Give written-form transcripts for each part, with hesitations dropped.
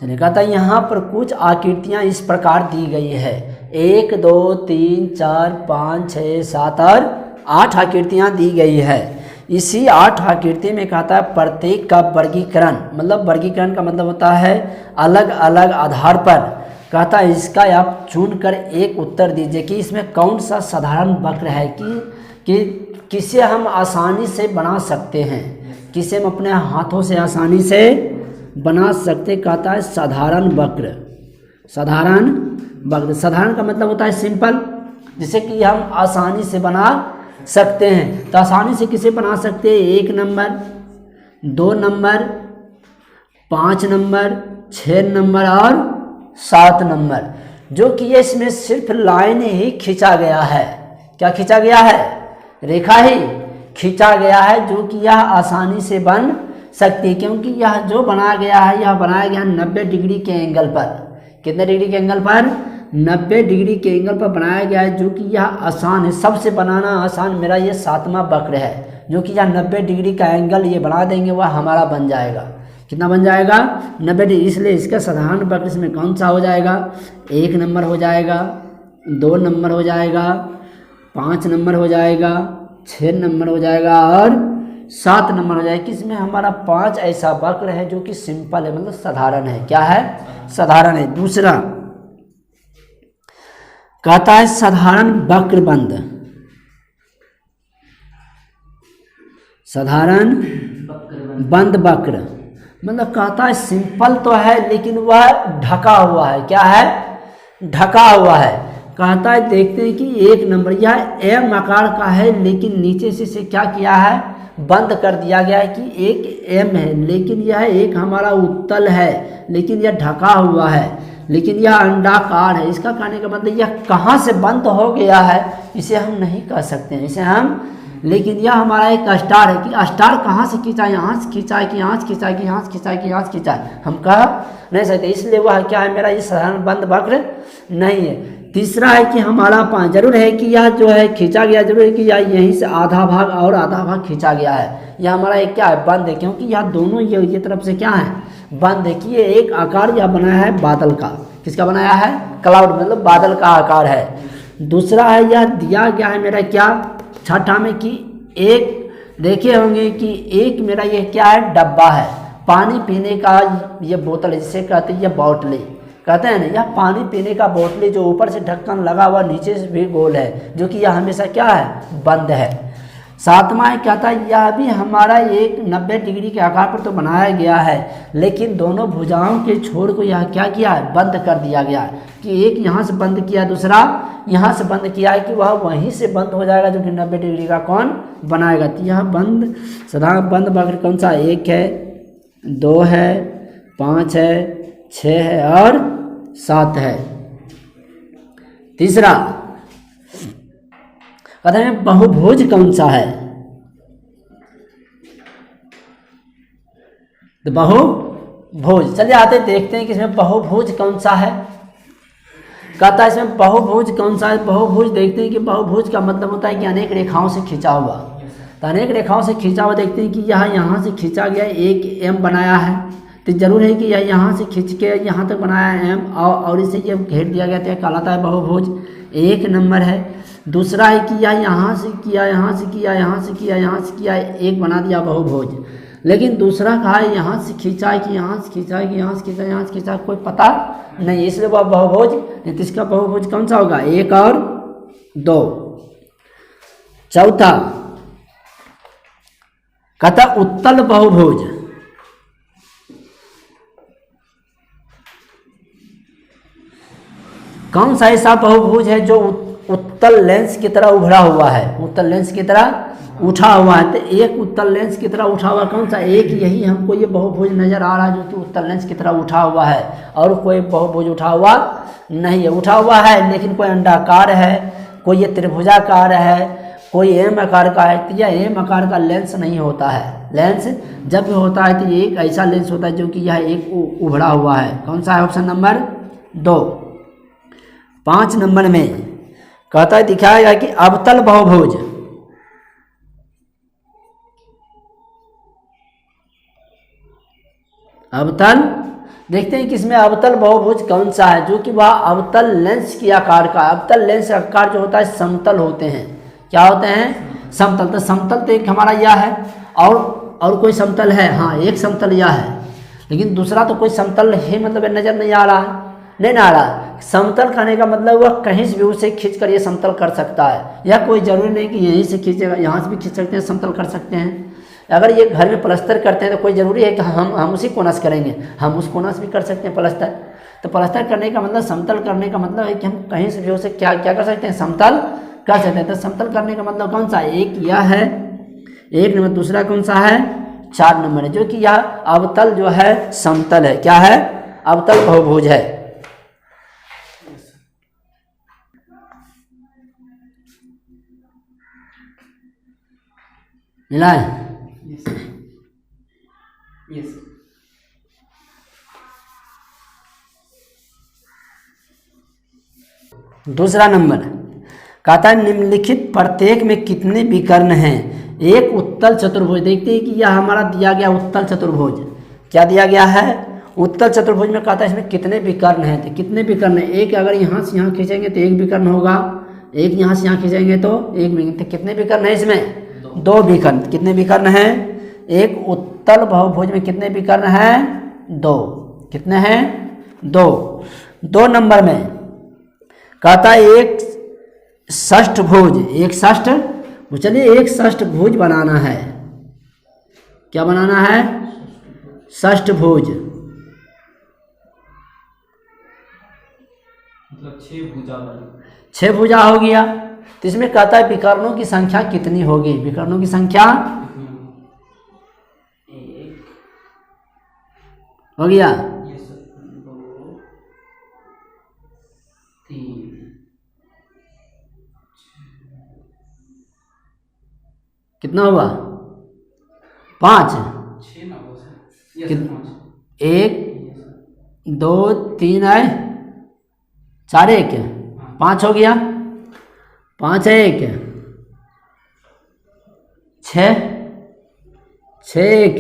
चलिए कहता है यहाँ पर कुछ आकृतियाँ इस प्रकार दी गई है, 1 2 3 4 5 6 7 और 8 आकृतियाँ दी गई है। इसी 8 आकृति में कहता है प्रत्येक का वर्गीकरण, मतलब वर्गीकरण का मतलब होता है अलग अलग आधार पर। कहता है इसका आप चुनकर एक उत्तर दीजिए कि इसमें कौन सा साधारण वक्र है कि किसे हम आसानी से बना सकते हैं, किसे हम अपने हाथों से आसानी से बना सकते। कहता है साधारण वक्र। साधारण वक्र, साधारण का मतलब होता है सिंपल, जिसे कि हम आसानी से बना सकते हैं। तो आसानी से किसे बना सकते हैं? 1 नंबर, 2 नंबर, 5 नंबर, 6 नंबर और 7 नंबर, जो कि ये इसमें सिर्फ लाइन ही खींचा गया है। क्या खींचा गया है? रेखा ही खींचा गया है, जो कि यह आसानी से बन सकती है, क्योंकि यह जो बनाया गया है यह बनाया गया 90 डिग्री के एंगल पर। कितने डिग्री के एंगल पर? 90 डिग्री के एंगल पर बनाया गया है, जो कि यह आसान है। सबसे बनाना आसान मेरा ये 7वां वक्र है, जो कि यह 90 डिग्री का एंगल ये बना देंगे, वह हमारा बन जाएगा। कितना बन जाएगा? 90 डिग्री। इसलिए इसका साधारण वक्र इसमें कौन सा हो जाएगा? 1 नंबर हो जाएगा, 2 नंबर हो जाएगा, 5 नंबर हो जाएगा, 6 नंबर हो जाएगा और 7 नंबर हो जाएगा। किसमें हमारा 5 ऐसा वक्र है जो कि सिंपल है, मतलब साधारण है। क्या है? साधारण है। दूसरा कहता है साधारण वक्र बंद। साधारण बंद वक्र मतलब कहता है सिंपल तो है लेकिन वह ढका हुआ है। क्या है? ढका हुआ है। कहता है देखते हैं कि 1 नंबर यह एम आकार का है, लेकिन नीचे से इसे क्या किया है? बंद कर दिया गया है कि एक एम है, लेकिन यह एक हमारा उत्तल है, लेकिन यह ढका हुआ है, लेकिन यह अंडाकार है। इसका कहने का मतलब यह कहाँ से बंद हो गया है इसे हम नहीं कह सकते हैं, इसे हम, लेकिन यह हमारा एक स्टार है कि स्टार कहाँ से खींचा, यहाँ से खींचा है कि यहाँ से खींचा है कि यहाँ से खींचा है कि यहाँ से खींचा है, हम कह नहीं सकते। इसलिए वह क्या है? मेरा ये साधारण बंद वक्र नहीं है। तीसरा है कि हमारा 5 जरूर है कि यह जो है खींचा गया, जरूर है कि यह यहीं से आधा भाग और आधा भाग खींचा गया है। यह हमारा एक क्या है? बंद है, क्योंकि यह दोनों ये तरफ से क्या है? बंद है कि ये एक आकार यह बनाया है बादल का। किसका बनाया है? क्लाउड, मतलब बादल का आकार है। दूसरा है यह दिया गया है मेरा क्या? छठा में कि एक देखे होंगे कि एक मेरा ये क्या है? डब्बा है, पानी पीने का ये बोतल है, जिसे कहते हैं ये बोतली कहते हैं ना, यह पानी पीने का बोतली जो ऊपर से ढक्कन लगा हुआ नीचे से भी गोल है, जो कि यह हमेशा क्या है? बंद है। 7वां कहता है यह भी हमारा एक 90 डिग्री के आकार पर तो बनाया गया है, लेकिन दोनों भुजाओं के छोर को यह क्या किया है? बंद कर दिया गया है कि एक यहाँ से बंद किया, दूसरा यहाँ से बंद किया है कि वह वहीं से बंद हो जाएगा, जो कि 90 डिग्री का कौन बनाएगा? तो यह बंद साधारण बंद वक्र कौन सा? 1 है, 2 है, 5 है, 6 है और 7 है। तीसरा कहते हैं बहुभुज कौन सा है? तो बहुभुज, चलिए आते देखते हैं कि इसमें बहुभुज कौन सा है। कहता है इसमें बहुभुज कौन सा है? बहुभुज देखते हैं कि बहुभुज का मतलब होता है कि अनेक रेखाओं से खींचा हुआ। तो अनेक रेखाओं से खींचा हुआ देखते हैं कि यह यहाँ से खींचा गया, एक एम बनाया है, तो जरूर है कि यह यहाँ से खींच के यहाँ तक बनाया है एम, और इसे ये घेर दिया गया, तो कहलाता है बहुभुज। 1 नंबर है। दूसरा है कि यह यहाँ से किया, यहाँ से किया, यहाँ से किया, यहाँ से किया, एक बना दिया बहुभुज। लेकिन दूसरा कहा है यहाँ से खींचा है कि यहाँ से खींचा है कि यहाँ से खींचा, यहाँ से खींचा, कोई पता नहीं, इसलिए वह बहुभुज नहीं। तो इसका बहुभुज कौन सा होगा? 1 और 2। चौथा कहता उत्तल बहुभुज। कौन सा ऐसा बहुभुज है जो उत्तल लेंस की तरह उभरा हुआ है? उत्तल लेंस की तरह उठा हुआ है। तो एक उत्तल लेंस की तरह उठा हुआ कौन सा? एक यही हमको ये बहुभुज नजर आ रहा है, जो कि उत्तल लेंस की तरह उठा हुआ है, और कोई बहुभुज उठा हुआ नहीं है। उठा हुआ है लेकिन कोई अंडाकार है, कोई ये त्रिभुजाकार है, कोई एम आकार का है। तो यह एम आकार का लेंस नहीं होता है। लेंस जब भी होता है तो ये एक ऐसा लेंस होता है जो कि यह एक उभरा हुआ है। कौन सा है? Option number 2। 5 नंबर में कहता है दिखाएगा कि अवतल बहुभुज। अवतल देखते हैं कि इसमें अवतल बहुभुज कौन सा है, जो कि वह अवतल लेंस की आकार का। अवतल लेंस का आकार जो होता है समतल होते हैं। क्या होते हैं? समतल। तो समतल तो एक हमारा यह है, और कोई समतल है? हाँ, एक समतल यह है, लेकिन दूसरा तो कोई समतल ही मतलब नज़र नहीं आ रहा है, नहीं ना आ रहा। समतल कहने का मतलब वह कहीं से भी उसे खींच कर ये समतल कर सकता है। यह कोई ज़रूरी नहीं कि यहीं से खींचेगा, यहाँ से भी खींच सकते हैं, समतल कर सकते हैं। अगर ये घर में प्लास्टर करते हैं तो कोई ज़रूरी है कि हम उसी कोना से करेंगे? हम उस कोना से भी कर सकते हैं प्लास्टर। तो प्लास्टर करने का मतलब, समतल करने का मतलब है कि हम कहीं से भी उसे क्या कर सकते हैं? समतल कर सकते हैं। तो समतल करने का मतलब कौन सा? एक यह है, एक नंबर। दूसरा कौन सा है? 4 नंबर है, जो कि यह अवतल जो है समतल है। क्या है? अवतल बहुभुज है। मिला है? यस। दूसरा नंबर कहता है निम्नलिखित प्रत्येक में कितने विकर्ण हैं? एक उत्तल चतुर्भुज। देखते हैं कि यह हमारा दिया गया उत्तल चतुर्भुज। क्या दिया गया है? उत्तल चतुर्भुज में कहता है इसमें कितने विकर्ण हैं? तो कितने विकर्ण हैं? एक अगर यहाँ से यहाँ खींचेंगे तो एक विकर्ण होगा, एक यहाँ से यहाँ खींचेंगे तो एक विकर्ण। तो कितने विकर्ण हैं इसमें? 2 विकर्ण। कितने विकर्ण हैं? एक उत्तल बहुभुज में कितने विकर्ण हैं? 2। कितने हैं? 2। 2 नंबर में कहता है एक षष्ठभुज। एक षष्ठ, चलिए एक षष्ठभुज बनाना है। क्या बनाना है? षष्ठभुज। मतलब 6 भुजा वाली। 6 भुजा हो गया। तो इसमें कहता है विकर्णों की संख्या कितनी होगी? विकर्णों की संख्या 1 हो गया। 2 3 कितना हुआ? 5। 6 ना हो सर। 1 2 3 है, 4 1 5 हो गया। 5 1 6 6 1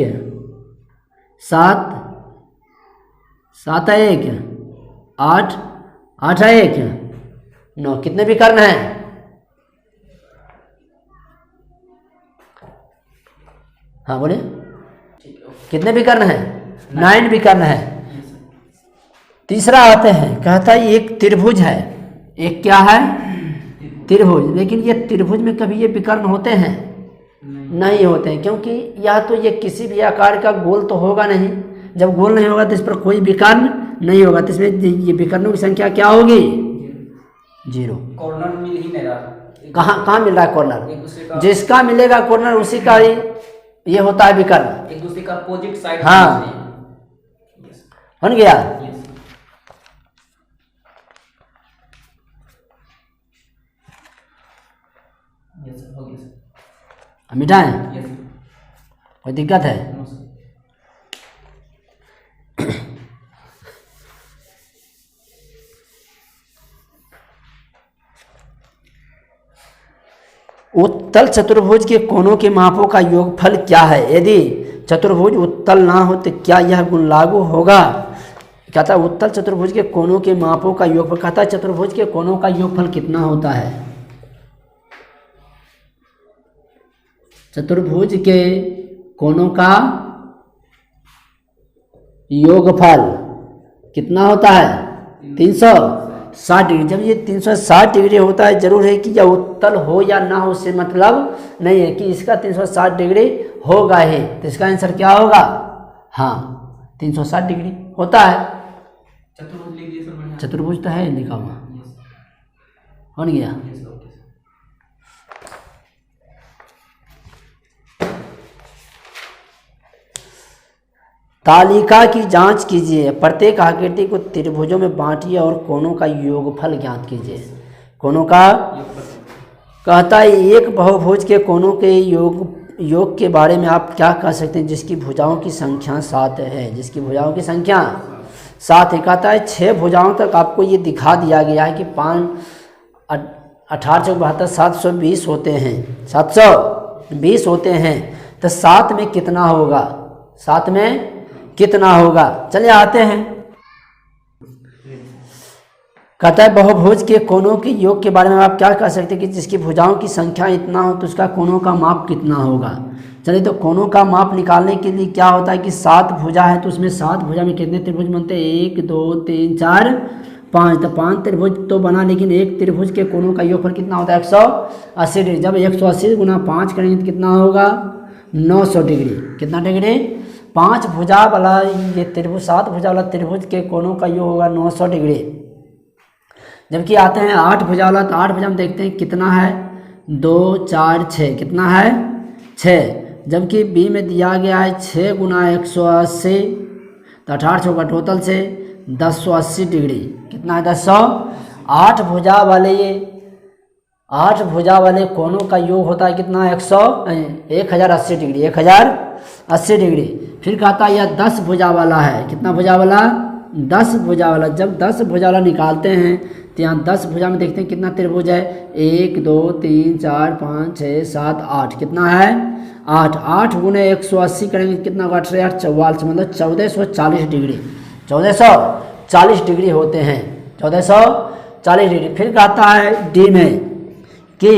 7 7 1 8 8 1 9। कितने विकर्ण हैं? हाँ बोले, कितने विकर्ण हैं? 9 विकर्ण है। तीसरा आते हैं, कहता है एक त्रिभुज है। एक क्या है? त्रिभुज। लेकिन ये त्रिभुज में कभी ये विकर्ण होते हैं? नहीं होते हैं, क्योंकि या तो ये किसी भी आकार का गोल तो होगा नहीं। जब गोल नहीं होगा तो इस पर कोई विकर्ण नहीं होगा। तो इसमें ये विकर्णों की संख्या क्या होगी? 0। कॉर्नर मिल ही नहीं रहा। कहाँ मिल रहा है कॉर्नर? जिसका मिलेगा कॉर्नर उसी का ही ये होता है विकर्ण। एक दूसरे का अपोजिट साइड। हाँ, बन गया। हो गया सर। मिटाएं? यस। कोई दिक्कत है? No sir. उत्तल चतुर्भुज के कोनों के मापों का योगफल क्या है? यदि चतुर्भुज उत्तल ना हो तो क्या यह गुण लागू होगा? कहता है उत्तल चतुर्भुज के कोनों के मापों का योगफल। कहता है चतुर्भुज के कोनों का योगफल कितना होता है? चतुर्भुज के कोनों का योगफल कितना होता है? 360 डिग्री। जब ये 360 डिग्री होता है, जरूर है कि यह उत्तल हो या ना हो, उससे मतलब नहीं है कि इसका 360 डिग्री होगा ही। तो इसका आंसर क्या होगा? हाँ, 360 डिग्री होता है। चतुर्भुज लिख दिए सर। चतुर्भुज तो है लिखा हुआ, बन गया। तालिका की जांच कीजिए। प्रत्येक आकृति को त्रिभुजों में बांटिए और कोनों का योगफल ज्ञात कीजिए। कोनों का कहता है एक बहुभुज के कोनों के योग के बारे में आप क्या कह सकते हैं? जिसकी भुजाओं की संख्या 7 है। जिसकी भुजाओं की संख्या 7 है। कहता है 6 भुजाओं तक आपको ये दिखा दिया गया है कि 5 18 चौक 72 720 होते हैं। 720 होते हैं। तो 7 में कितना होगा? 7 में कितना होगा? चलिए आते हैं। कहता है बहुभुज के कोनों के योग के बारे में आप क्या कह सकते हैं कि जिसकी भुजाओं की संख्या इतना हो तो उसका कोनों का माप कितना होगा। चलिए तो कोनों का माप निकालने के लिए क्या होता है कि 7 भुजा है तो उसमें 7 भुजा में कितने त्रिभुज बनते हैं, 1 2 3 4 5, तो 5 त्रिभुज तो बना, लेकिन एक त्रिभुज के कोनों का योगफल कितना होता है 180 डिग्री। जब 180 गुना 5 करेंगे तो कितना होगा 900 डिग्री। कितना डिग्री, 5 भुजा वाला ये त्रिभुज 7 भुजा वाला त्रिभुज के कोनों का योग होगा 900 डिग्री। जबकि आते हैं 8 भुजा वाला, तो 8 भुजा में देखते हैं कितना है 2 4 6, कितना है 6। जबकि बी में दिया गया है 6 गुना 180, तो 1800 का टोटल से 1080 डिग्री। कितना है 1000। 8 भुजा वाले ये 8 भुजा वाले कोनों का योग होता है कितना 1080 डिग्री, 1080 डिग्री। फिर कहता है यह 10 भुजा वाला है, कितना भुजा वाला 10 भुजा वाला। जब 10 भुजा वाला निकालते हैं तो यहाँ 10 भुजा में देखते हैं कितना त्रिभुज है 1 2 3 4 5 6 7 8, कितना है 8। 8 गुने 180 करेंगे कितना होगा 844, मतलब 1440 डिग्री, 1440 डिग्री होते हैं, 1440 डिग्री। फिर कहता है डी में कि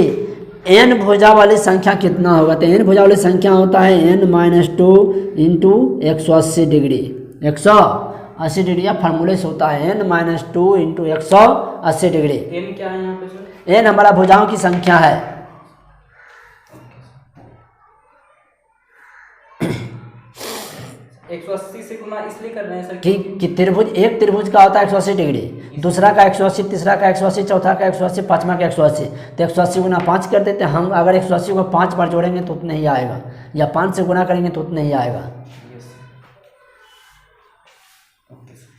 n भुजा वाली संख्या कितना होगा, तो n भुजा वाली संख्या होता है n-2 इंटू 180 डिग्री, 180 डिग्री या फार्मूले से होता है n-2 इंटू 180 डिग्री। n क्या है यहाँ पे सर? n हमारा भुजाओं की संख्या है। 180 से गुना इसलिए कर रहे हैं सर कि त्रिभुज, एक त्रिभुज का होता है 180 डिग्री, दूसरा का 180, तीसरा का 180, चौथा का 180, पांचवा का 180, तो 180 गुना 5 कर देते हैं हम। अगर 180 को 5 बार जोड़ेंगे तो उतना ही आएगा, या 5 से गुना करेंगे तो उतना ही आएगा। Yes, sir. Okay, sir.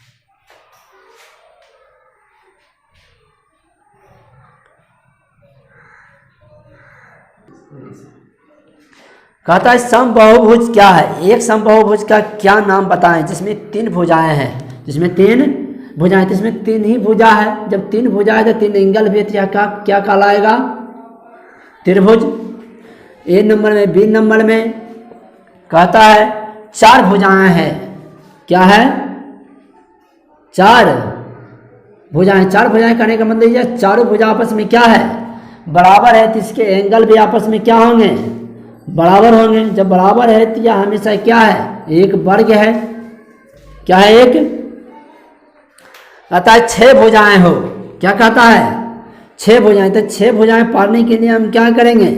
कहता है समबाहुभुज क्या है, एक समबाहुभुज का क्या नाम बताएं जिसमें 3 भुजाएं हैं, जिसमें 3 भुजाएं, तो इसमें 3 ही भुजा है। जब 3 भुजा है तो 3 एंगल भी है, क्या कहलाएगा त्रिभुज। ए नंबर में, बी नंबर में कहता है 4 भुजाएं हैं, क्या है 4 भुजाएं। 4 भुजाएं करने का मतलब ये चारों भुजा आपस में क्या है बराबर है, तो इसके एंगल भी आपस में क्या होंगे बराबर होंगे। जब बराबर है तो यह हमेशा क्या है एक वर्ग है, क्या है एक। कहता है 6 भुजाएं हो, क्या कहता है 6 भुजाएं। तो 6 भुजाएं पाने के लिए हम क्या करेंगे,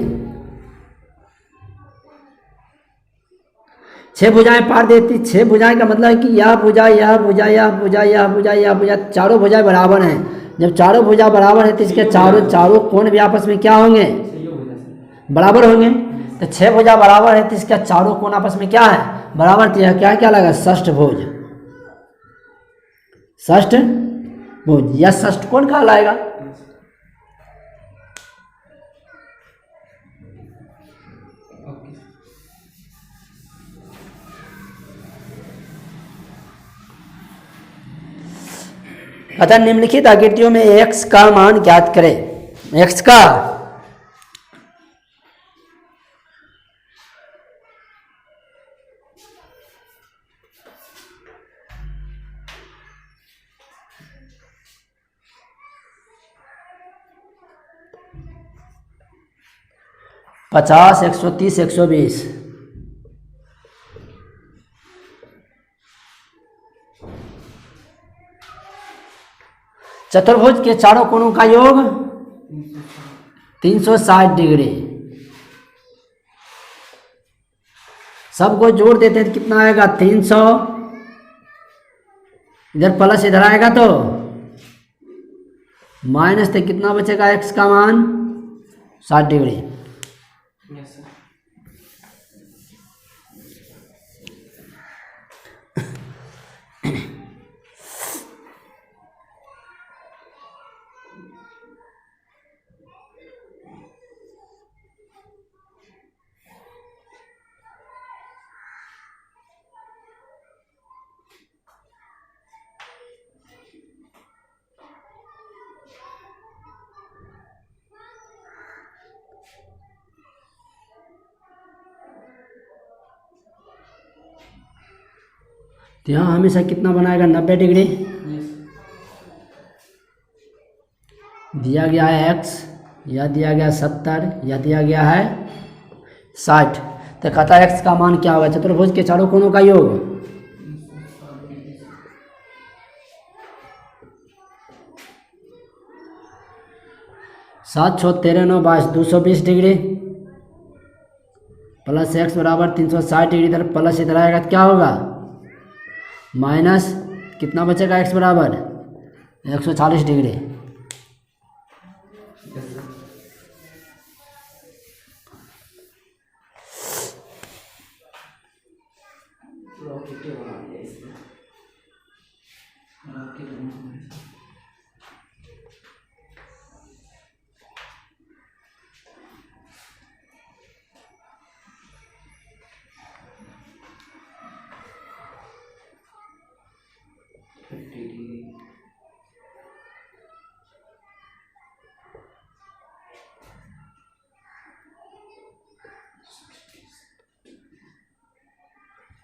6 भुजाएं पार देती। 6 भुजाएं का मतलब है कि यह भुजा, यह भुजा, यह भुजा, यह भुजा, यह भुजा, चारों भुजाएं बराबर हैं। जब चारों भुजा बराबर है तो इसके चारों कोण भी आपस में क्या होंगे बराबर होंगे। तो 6 भुजा बराबर है तो इसका चारों कोण आपस में क्या है बराबर। तो यह क्या लगा षष्ठभुज, षष्ठभुज या षष्ठकोण कहलाएगा। अतः निम्नलिखित आकृतियों में x का मान ज्ञात करें। x का पचास 130 120। चतुर्भुज के चारों कोणों का योग 360 डिग्री। सबको जोड़ देते हैं तो कितना आएगा 300, इधर प्लस इधर आएगा तो माइनस, तो कितना बचेगा x का मान 60 डिग्री। Yes, sir. तो यहाँ हमेशा कितना बनाएगा 90 डिग्री। Yes. दिया गया है x, यह दिया गया 70, यह दिया गया है 60। तो कहता है x का मान क्या होगा? चतुर्भुज के चारों कोणों का योग। 7 6 13 9 22 220 डिग्री प्लस x बराबर 360 डिग्री, इधर प्लस इधर आएगा तो क्या होगा? माइनस कितना बचेगा? x बराबर 140 डिग्री। Yes sir. रॉकेट बना दिया इसने। रॉकेट बना दिया।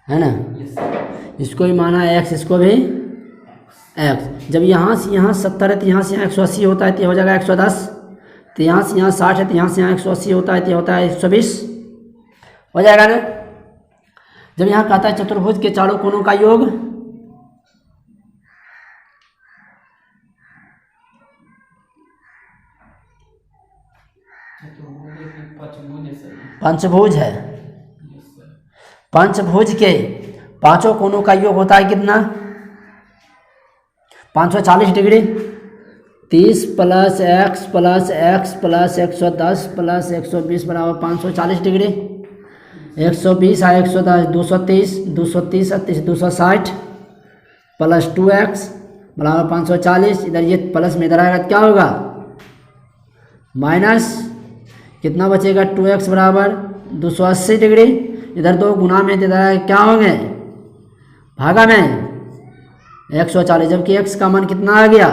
है ना? Yes sir. इसको भी माना x, इसको भी x। जब यहाँ से यहाँ 70 है तो यहाँ से यहाँ 180 होता है तो हो जाएगा 110। तो यहाँ से यहाँ 60 है तो यहाँ से यहाँ 180 होता है तो होता है 120, हो जाएगा ना? जब यहाँ कहता है चतुर्भुज के चारों कोणों का योग, पंचभुज है, पंचभुज के पांचों कोणों का योग होता है कितना? 540 degree. 30 plus x plus x plus 110 plus 120 बराबर 540 डिग्री। 120 है 110 230, 230 है 260 प्लस 2x बराबर 540। इधर ये प्लस में इधर आएगा क्या होगा? माइनस कितना बचेगा? 2x बराबर 280 डिग्री। इधर 2 गुना में इधर क्या होंगे? भागा में 140, जबकि x का मान कितना आ गया?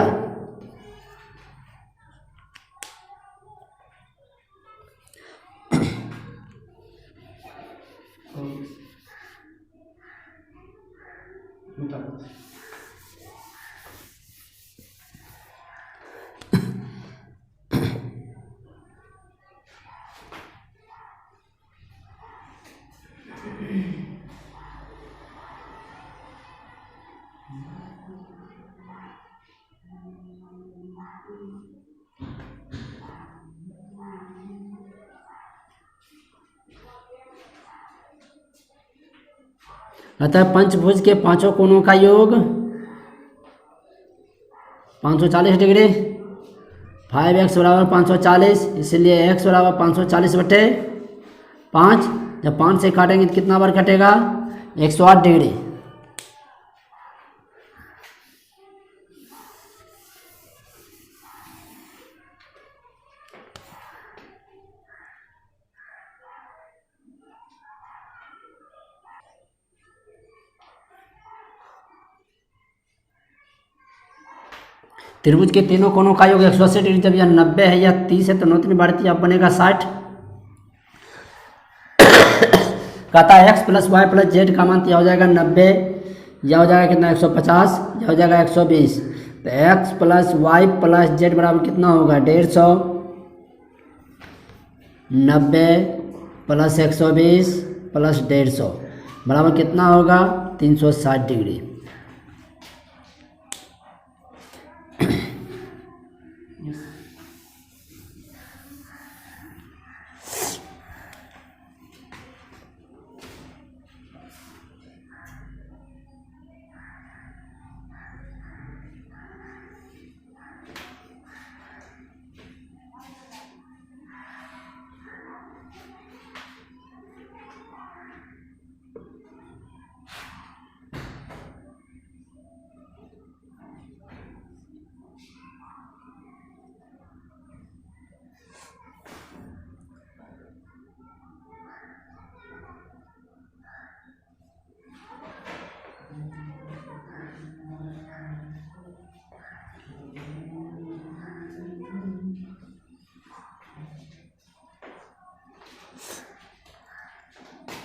अतः पंचभुज के पांचों कोणों का योग 540 डिग्री। 5x बराबर 540, इसलिए x बराबर 540 बटे 5। जब 5 से काटेंगे तो कितना बार कटेगा? 108 डिग्री। त्रिभुज के तीनों कोणों का योग 180 डिग्री। जब यह 90 है या 30 है तो 9 3 बढ़ती अब बनेगा 60। कहता है x plus Y plus Z का मान यह हो जाएगा 90, यह हो जाएगा कितना? 150, यह हो जाएगा 120। तो x plus Y plus Z बराबर कितना होगा? 150। 90 प्लस 120 प्लस 150 बराबर कितना होगा? 360 डिग्री।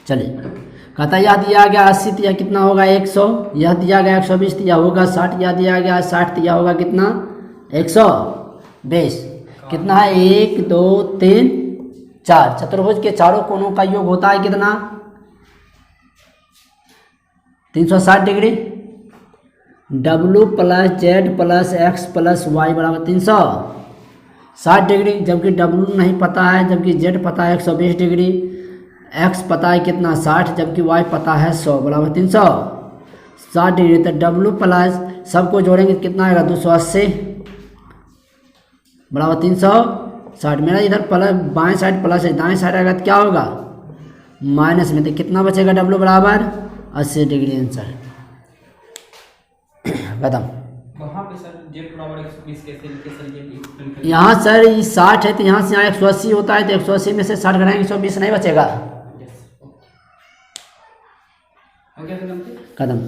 चलिए, कहता यह दिया गया 80 तो यह कितना होगा? 100। यह दिया गया 120 तो यह होगा 60। यह दिया गया 60 तो यह होगा कितना? 100। 20 कितना है 1 2 3 4 चतुर्भुज के चारों कोनों का योग होता है कितना 360 degree. W plus Z plus X plus Y बराबर 360 डिग्री, जबकि W नहीं पता है, जबकि Z पता है 120 डिग्री, X पता है कितना 60, जबकि Y पता है 100 बराबर 360 डिग्री। तो W प्लस सबको जोड़ेंगे कितना आएगा 280 बराबर 360। मेरा इधर प्लस बाएं साइड प्लस है, दाएं साइड आएगा तो क्या होगा माइनस में, तो कितना बचेगा W बराबर 80 डिग्री आंसर खत्म। वहाँ पे सर जेड बराबर 120 कैसे लिखे सर ये यहाँ सर ये 60 है तो यहाँ से यहाँ 180 होता है, तो 180 में से 60 घटाएंगे 120 नहीं बचेगा यस ओके हो गया सर खत्म।